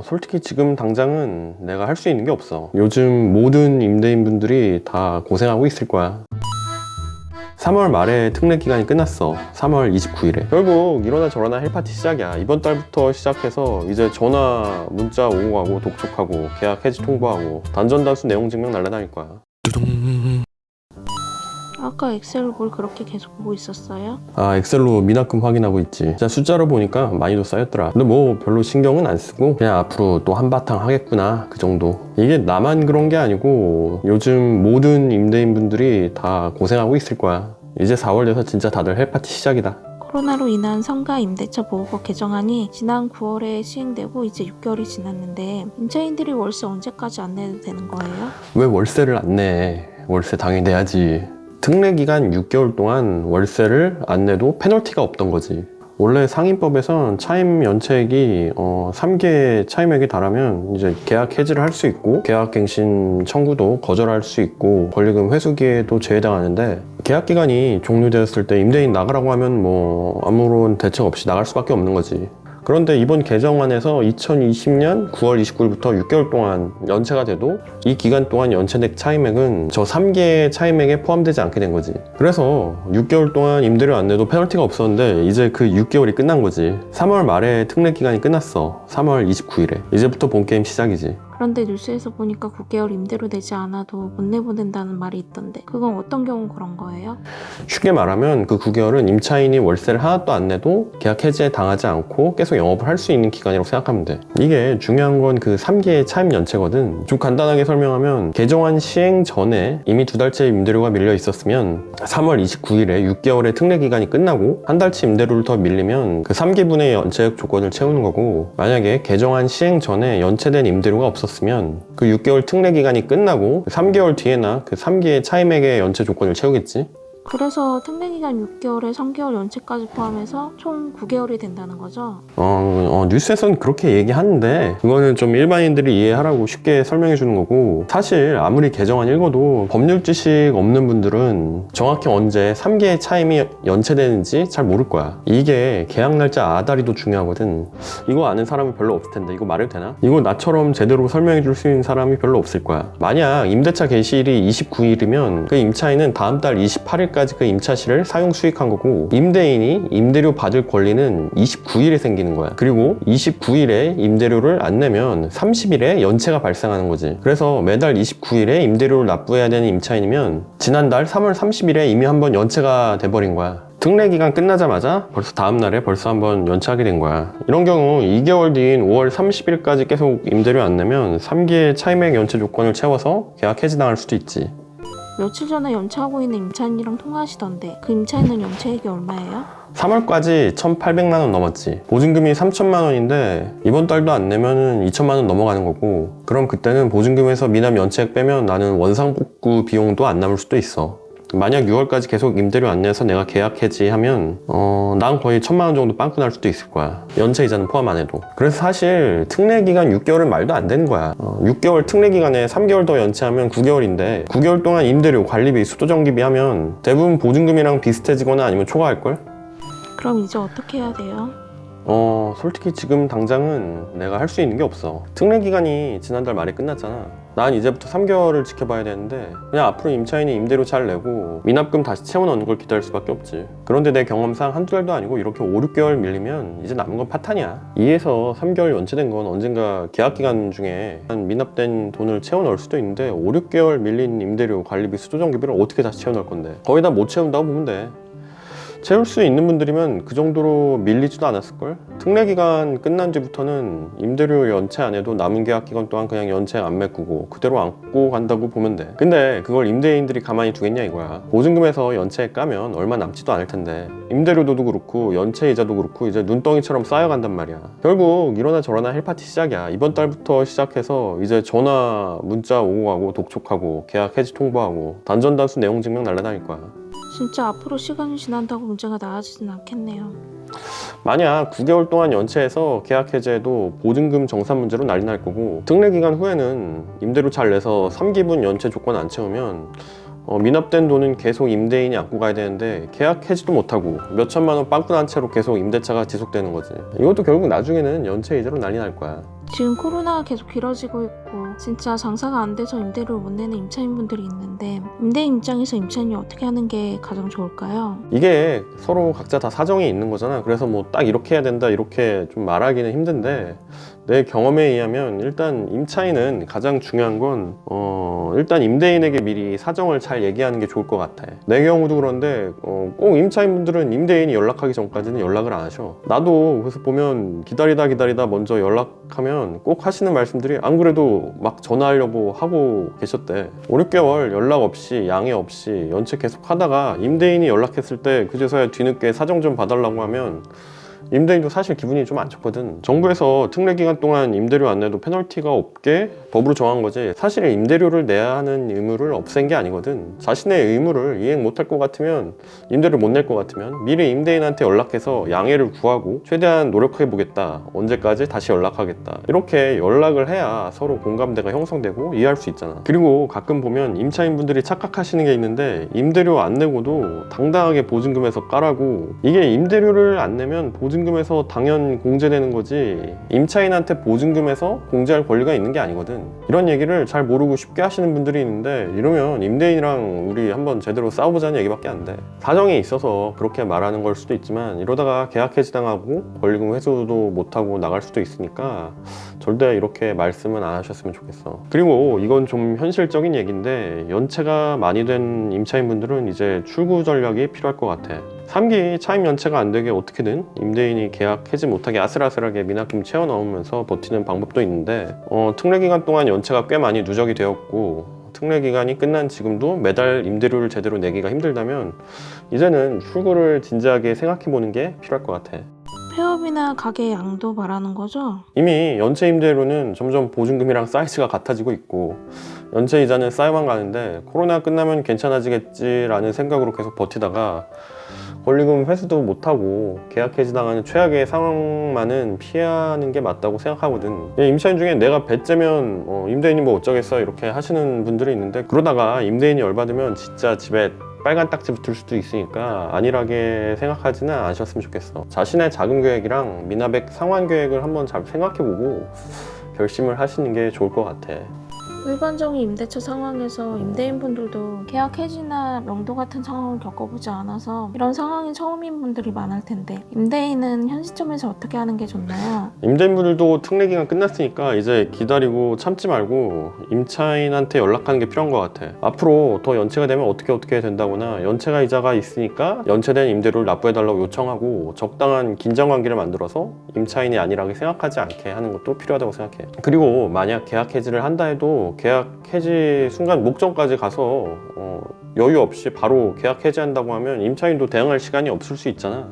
솔직히 지금 당장은 내가 할 수 있는 게 없어. 요즘 모든 임대인분들이 다 고생하고 있을 거야. 3월 말에 특례 기간이 끝났어. 3월 29일에. 결국 이러나 저러나 헬파티 시작이야. 이번 달부터 시작해서 이제 전화, 문자 오고 가고 독촉하고 계약 해지 통보하고 단전단수 내용 증명 날라다닐 거야. 아까 엑셀로 뭘 그렇게 계속 보고 있었어요? 엑셀로 미납금 확인하고 있지. 진짜 숫자로 보니까 많이도 쌓였더라. 근데 뭐 별로 신경은 안 쓰고 그냥 앞으로 또 한바탕 하겠구나, 그 정도. 이게 나만 그런 게 아니고 요즘 모든 임대인분들이 다 고생하고 있을 거야. 이제 4월 돼서 진짜 다들 헬파티 시작이다. 코로나로 인한 상가 임대차 보호법 개정안이 지난 9월에 시행되고 이제 6개월이 지났는데 임차인들이 월세 언제까지 안 내도 되는 거예요? 왜 월세를 안 내? 월세 당연히 내야지. 특례 기간 6개월 동안 월세를 안 내도 페널티가 없던 거지. 원래 상인법에선 차임 연체액이 3개 차임액에 달하면 이제 계약 해지를 할 수 있고 계약갱신 청구도 거절할 수 있고 권리금 회수기에도 제외당하는데, 계약 기간이 종료되었을 때 임대인 나가라고 하면 뭐 아무런 대책 없이 나갈 수밖에 없는 거지. 그런데 이번 개정안에서 2020년 9월 29일부터 6개월 동안 연체가 돼도 이 기간 동안 연체액 차임액은 저 3개의 차임액에 포함되지 않게 된 거지. 그래서 6개월 동안 임대료 안 내도 페널티가 없었는데 이제 그 6개월이 끝난 거지. 3월 말에 특례 기간이 끝났어. 3월 29일에. 이제부터 본 게임 시작이지. 그런데 뉴스에서 보니까 9개월 임대료 내지 않아도 못 내보낸다는 말이 있던데 그건 어떤 경우 그런 거예요? 쉽게 말하면 그 9개월은 임차인이 월세를 하나도 안 내도 계약 해지에 당하지 않고 계속 영업을 할 수 있는 기간이라고 생각하면 돼. 이게 중요한 건 그 3개의 차임 연체거든. 좀 간단하게 설명하면 개정안 시행 전에 이미 2달째 임대료가 밀려 있었으면 3월 29일에 6개월의 특례 기간이 끝나고 한 달치 임대료를 더 밀리면 그 3기분의 연체액 조건을 채우는 거고, 만약에 개정안 시행 전에 연체된 임대료가 없었으면 그 6개월 특례 기간이 끝나고 3개월 뒤에나 그 3개의 차임액의 연체 조건을 채우겠지. 그래서 특례기간 6개월에 3개월 연체까지 포함해서 총 9개월이 된다는 거죠? 뉴스에서는 그렇게 얘기하는데 그거는 좀 일반인들이 이해하라고 쉽게 설명해 주는 거고, 사실 아무리 개정안 읽어도 법률 지식 없는 분들은 정확히 언제 3개의 차임이 연체되는지 잘 모를 거야. 이게 계약 날짜 아다리도 중요하거든. 이거 아는 사람이 별로 없을 텐데 이거 말해도 되나? 이거 나처럼 제대로 설명해 줄 수 있는 사람이 별로 없을 거야. 만약 임대차 개시일이 29일이면 그 임차인은 다음 달 28일 까지 그 임차실을 사용 수익한 거고, 임대인이 임대료 받을 권리는 29일에 생기는 거야. 그리고 29일에 임대료를 안 내면 30일에 연체가 발생하는 거지. 그래서 매달 29일에 임대료를 납부해야 되는 임차인이면 지난달 3월 30일에 이미 한번 연체가 돼버린 거야. 특례 기간 끝나자마자 벌써 다음 날에 벌써 한번 연체하게 된 거야. 이런 경우 2개월 뒤인 5월 30일까지 계속 임대료 안 내면 3개의 차임액 연체 조건을 채워서 계약 해지당할 수도 있지. 며칠 전에 연체하고 있는 임차인이랑 통화하시던데 그 임차인은 연체액이 얼마예요? 3월까지 1,800만 원 넘었지. 보증금이 3천만 원인데 이번 달도 안 내면은 2천만 원 넘어가는 거고, 그럼 그때는 보증금에서 미납 연체액 빼면 나는 원상복구 비용도 안 남을 수도 있어. 만약 6월까지 계속 임대료 안 내서 내가 계약 해지하면 난 거의 1,000만 원 정도 빵꾸 날 수도 있을 거야. 연체 이자는 포함 안 해도. 그래서 사실 특례 기간 6개월은 말도 안 되는 거야. 6개월 특례 기간에 3개월 더 연체하면 9개월인데 9개월 동안 임대료, 관리비, 수도전기비 하면 대부분 보증금이랑 비슷해지거나 아니면 초과할걸? 그럼 이제 어떻게 해야 돼요? 솔직히 지금 당장은 내가 할 수 있는 게 없어. 특례 기간이 지난달 말에 끝났잖아. 난 이제부터 3개월을 지켜봐야 되는데 그냥 앞으로 임차인이 임대료 잘 내고 미납금 다시 채워넣는 걸 기다릴 수밖에 없지. 그런데 내 경험상 한두 달도 아니고 이렇게 5, 6개월 밀리면 이제 남은 건 파탄이야. 2에서 3개월 연체된 건 언젠가 계약 기간 중에 한 미납된 돈을 채워넣을 수도 있는데 5, 6개월 밀린 임대료, 관리비, 수도전기비를 어떻게 다시 채워넣을 건데? 거의 다 못 채운다고 보면 돼. 채울 수 있는 분들이면 그 정도로 밀리지도 않았을걸? 특례 기간 끝난 뒤부터는 임대료 연체 안 해도 남은 계약 기간 동안 그냥 연체 안 메꾸고 그대로 안고 간다고 보면 돼. 근데 그걸 임대인들이 가만히 두겠냐 이거야. 보증금에서 연체 까면 얼마 남지도 않을 텐데 임대료도 그렇고 연체 이자도 그렇고 이제 눈덩이처럼 쌓여간단 말이야. 결국 이러나 저러나 헬파티 시작이야. 이번 달부터 시작해서 이제 전화, 문자 오고 가고 독촉하고 계약 해지 통보하고 단전단수 내용 증명 날라다닐 거야. 진짜 앞으로 시간이 지난다고 문제가 나아지진 않겠네요. 만약 9개월 동안 연체해서 계약 해제해도 보증금 정산 문제로 난리 날 거고, 특례 기간 후에는 임대료 잘 내서 3기분 연체 조건 안 채우면 미납된 돈은 계속 임대인이 안고 가야 되는데 계약 해지도 못하고 몇 천만 원 빵꾸 난 채로 계속 임대차가 지속되는 거지. 이것도 결국 나중에는 연체 이자로 난리 날 거야. 지금 코로나가 계속 길어지고 있고 진짜 장사가 안 돼서 임대료를 못 내는 임차인분들이 있는데 임대인 입장에서 임차인이 어떻게 하는 게 가장 좋을까요? 이게 서로 각자 다 사정이 있는 거잖아. 그래서 뭐 딱 이렇게 해야 된다 이렇게 좀 말하기는 힘든데, 내 경험에 의하면 일단 임차인은 가장 중요한 건 일단 임대인에게 미리 사정을 잘 얘기하는 게 좋을 것 같아. 내 경우도 그런데 꼭 임차인분들은 임대인이 연락하기 전까지는 연락을 안 하셔. 나도 그래서 보면 기다리다 먼저 연락하면 꼭 하시는 말씀들이, 안 그래도 막 전화하려고 하고 계셨대. 5, 6개월 연락 없이 양해 없이 연체 계속 하다가 임대인이 연락했을 때 그제서야 뒤늦게 사정 좀 봐달라고 하면 임대인도 사실 기분이 좀 안 좋거든. 정부에서 특례 기간 동안 임대료 안 내도 페널티가 없게 법으로 정한 거지, 사실 임대료를 내야 하는 의무를 없앤 게 아니거든. 자신의 의무를 이행 못할 것 같으면, 임대료를 못 낼 것 같으면 미리 임대인한테 연락해서 양해를 구하고 최대한 노력해 보겠다, 언제까지 다시 연락하겠다, 이렇게 연락을 해야 서로 공감대가 형성되고 이해할 수 있잖아. 그리고 가끔 보면 임차인분들이 착각하시는 게 있는데, 임대료 안 내고도 당당하게 보증금에서 까라고, 이게 임대료를 안 내면 보증금에서 당연 공제되는 거지 임차인한테 보증금에서 공제할 권리가 있는 게 아니거든. 이런 얘기를 잘 모르고 쉽게 하시는 분들이 있는데, 이러면 임대인이랑 우리 한번 제대로 싸워보자는 얘기밖에 안 돼. 사정이 있어서 그렇게 말하는 걸 수도 있지만, 이러다가 계약 해지당하고 권리금 회수도 못하고 나갈 수도 있으니까 절대 이렇게 말씀은 안 하셨으면 좋겠어. 그리고 이건 좀 현실적인 얘기인데, 연체가 많이 된 임차인분들은 이제 출구 전략이 필요할 것 같아. 3기 차임 연체가 안 되게 어떻게든 임대인이 계약 해지 못하게 아슬아슬하게 미납금 채워 넣으면서 버티는 방법도 있는데, 특례 기간 동안 연체가 꽤 많이 누적이 되었고 특례 기간이 끝난 지금도 매달 임대료를 제대로 내기가 힘들다면, 이제는 출구를 진지하게 생각해 보는 게 필요할 것 같아. 폐업이나 가게 양도 말하는 거죠? 이미 연체 임대료는 점점 보증금이랑 사이즈가 같아지고 있고 연체 이자는 쌓여만 가는데, 코로나 끝나면 괜찮아지겠지라는 생각으로 계속 버티다가 권리금 회수도 못하고 계약 해지당하는 최악의 상황만은 피하는 게 맞다고 생각하거든. 임차인 중에 내가 배째면 임대인이 뭐 어쩌겠어 이렇게 하시는 분들이 있는데, 그러다가 임대인이 열받으면 진짜 집에 빨간 딱지 붙을 수도 있으니까 안일하게 생각하지는 않으셨으면 좋겠어. 자신의 자금 계획이랑 미납액 상환 계획을 한번 잘 생각해보고 결심을 하시는 게 좋을 것 같아. 일반적인 임대차 상황에서 임대인분들도 계약 해지나 명도 같은 상황을 겪어보지 않아서 이런 상황이 처음인 분들이 많을 텐데, 임대인은 현 시점에서 어떻게 하는 게 좋나요? 임대인분들도 특례 기간 끝났으니까 이제 기다리고 참지 말고 임차인한테 연락하는 게 필요한 것 같아. 앞으로 더 연체가 되면 어떻게 된다거나, 연체가 이자가 있으니까 연체된 임대료를 납부해달라고 요청하고 적당한 긴장관계를 만들어서 임차인이 안일하게 생각하지 않게 하는 것도 필요하다고 생각해. 그리고 만약 계약 해지를 한다 해도 계약 해지 순간 목전까지 가서 여유 없이 바로 계약 해지한다고 하면 임차인도 대응할 시간이 없을 수 있잖아.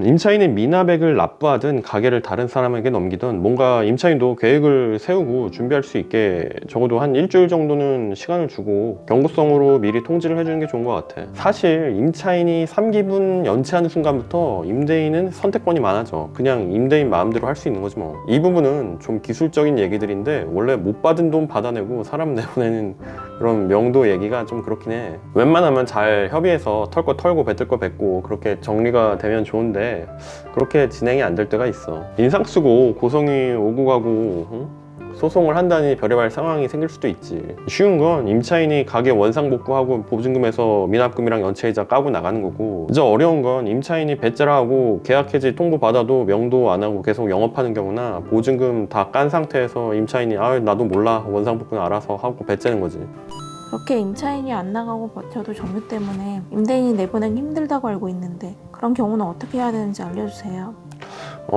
임차인이 미납액을 납부하든 가게를 다른 사람에게 넘기든 뭔가 임차인도 계획을 세우고 준비할 수 있게 적어도 한 일주일 정도는 시간을 주고 경고성으로 미리 통지를 해주는 게 좋은 것 같아. 사실 임차인이 3기분 연체하는 순간부터 임대인은 선택권이 많아져. 그냥 임대인 마음대로 할 수 있는 거지 뭐. 이 부분은 좀 기술적인 얘기들인데, 원래 못 받은 돈 받아내고 사람 내보내는 그런 명도 얘기가 좀 그렇긴 해. 웬만하면 잘 협의해서 털 거 털고 뱉을 거 뱉고 그렇게 정리가 되면 좋은데, 그렇게 진행이 안 될 때가 있어. 인상 쓰고 고성이 오고 가고 소송을 한다니 별의별 상황이 생길 수도 있지. 쉬운 건 임차인이 가게 원상복구하고 보증금에서 미납금이랑 연체이자 까고 나가는 거고, 이제 어려운 건 임차인이 배째라 하고 계약 해지 통보 받아도 명도 안 하고 계속 영업하는 경우나, 보증금 다 깐 상태에서 임차인이 나도 몰라 원상복구는 알아서 하고 배째는 거지. 그렇게 임차인이 안 나가고 버텨도 점유 때문에 임대인이 내보내기 힘들다고 알고 있는데, 그런 경우는 어떻게 해야 되는지 알려주세요.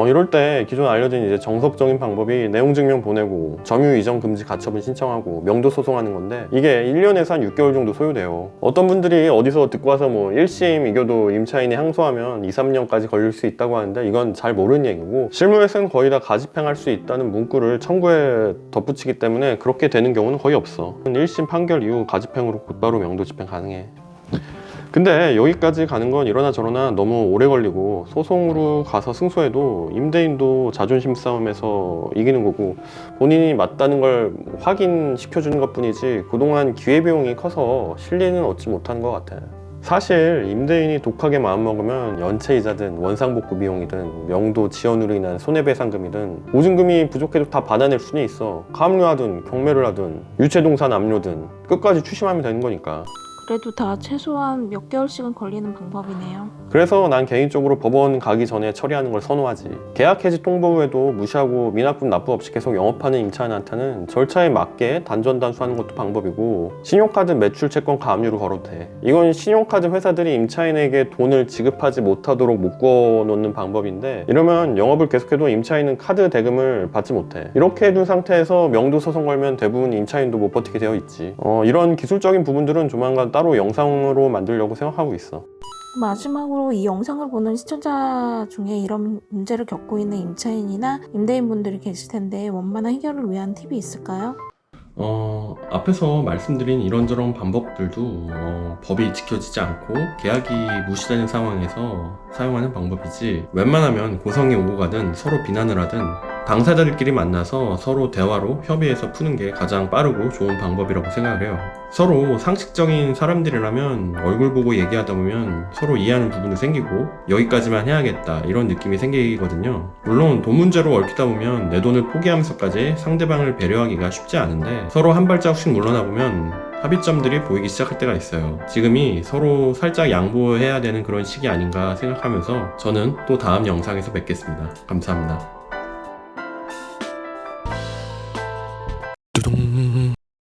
이럴 때 기존 알려진 이제 정석적인 방법이 내용 증명 보내고 점유 이전 금지 가처분 신청하고 명도 소송하는 건데, 이게 1년에서 한 6개월 정도 소요돼요. 어떤 분들이 어디서 듣고 와서 뭐 1심 이겨도 임차인이 항소하면 2, 3년까지 걸릴 수 있다고 하는데, 이건 잘 모르는 얘기고, 실무에서는 거의 다 가집행할 수 있다는 문구를 청구에 덧붙이기 때문에 그렇게 되는 경우는 거의 없어. 1심 판결 이후 가집행으로 곧바로 명도 집행 가능해. 근데 여기까지 가는 건 이러나 저러나 너무 오래 걸리고, 소송으로 가서 승소해도 임대인도 자존심 싸움에서 이기는 거고, 본인이 맞다는 걸 확인시켜주는 것 뿐이지 그동안 기회비용이 커서 실리는 얻지 못하는 것 같아. 사실 임대인이 독하게 마음먹으면 연체이자든 원상복구 비용이든 명도 지연으로 인한 손해배상금이든 보증금이 부족해도 다 받아낼 수는 있어. 가압류하든 경매를 하든 유체동산 압류든 끝까지 추심하면 되는 거니까. 그래도 다 최소한 몇 개월씩은 걸리는 방법이네요. 그래서 난 개인적으로 법원 가기 전에 처리하는 걸 선호하지. 계약 해지 통보 후에도 무시하고 미납금 납부 없이 계속 영업하는 임차인한테는 절차에 맞게 단전 단수하는 것도 방법이고, 신용카드 매출 채권 가압류를 걸어도 돼. 이건 신용카드 회사들이 임차인에게 돈을 지급하지 못하도록 묶어 놓는 방법인데, 이러면 영업을 계속해도 임차인은 카드 대금을 받지 못해. 이렇게 해둔 상태에서 명도 소송 걸면 대부분 임차인도 못 버티게 되어 있지. 이런 기술적인 부분들은 조만간 따로 영상으로 만들려고 생각하고 있어. 마지막으로 이 영상을 보는 시청자 중에 이런 문제를 겪고 있는 임차인이나 임대인분들이 계실 텐데 원만한 해결을 위한 팁이 있을까요? 앞에서 말씀드린 이런저런 방법들도 법이 지켜지지 않고 계약이 무시되는 상황에서 사용하는 방법이지, 웬만하면 고성이 오고 가든 서로 비난을 하든 당사자들끼리 만나서 서로 대화로 협의해서 푸는 게 가장 빠르고 좋은 방법이라고 생각을 해요. 서로 상식적인 사람들이라면 얼굴 보고 얘기하다 보면 서로 이해하는 부분도 생기고 여기까지만 해야겠다 이런 느낌이 생기거든요. 물론 돈 문제로 얽히다 보면 내 돈을 포기하면서까지 상대방을 배려하기가 쉽지 않은데, 서로 한 발자국씩 물러나 보면 합의점들이 보이기 시작할 때가 있어요. 지금이 서로 살짝 양보해야 되는 그런 시기 아닌가 생각하면서 저는 또 다음 영상에서 뵙겠습니다. 감사합니다.